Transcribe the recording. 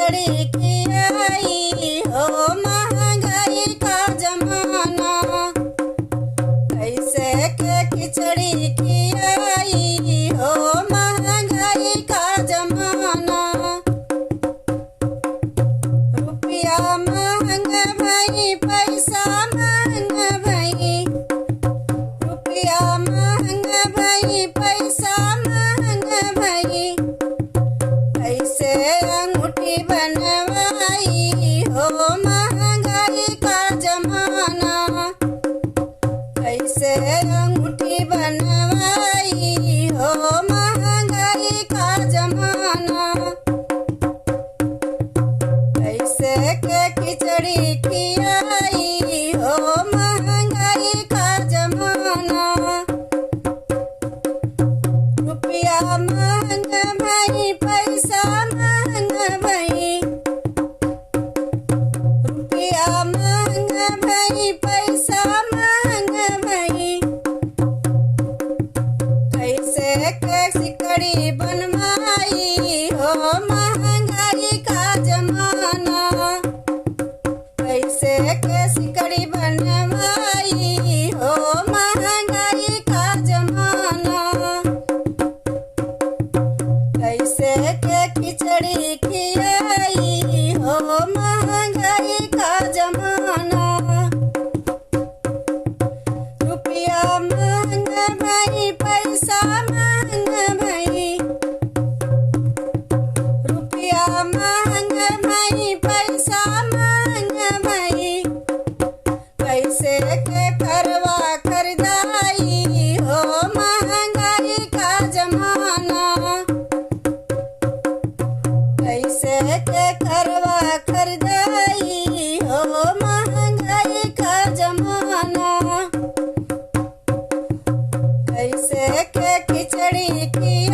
खिचड़ी खियाई हो महंगाई का जमाना। कैसे के खिचड़ी खियाई हो महंगाई का जमाना। रुपया महंगा भई पैसा महंगा भई। रुपया महंगा भई पैसा महंगा भई। कैसे अंगूठी बनवाई हो महंगाई का जमाना। कैसे अंगूठी बनवाई हो महंगाई का जमाना। कैसे के खिचड़ी खियाई हो महंगाई का जमाना। रुपया महंगा भई पैसा महंगा भई। रुपया महंगा भई पैसा महंगा भई। कैसे के सिकड़ी बनवाई हो महंगाई का जमाना। कैसे के सिकड़ी बनवाई हो महंगाई का जमाना। कैसे के खिचड़ी खियाई हो महंगाई का जमाना। रुपया महंगा भई पैसा महंगा भई। रुपया महंगा भई पैसा महंगा भई। कैसे के करवा खरीदाई हो महंगाई का जमाना। कैसे के करवा खरीदाई हो महंगाई का जमाना। कैसे के खिचड़ी की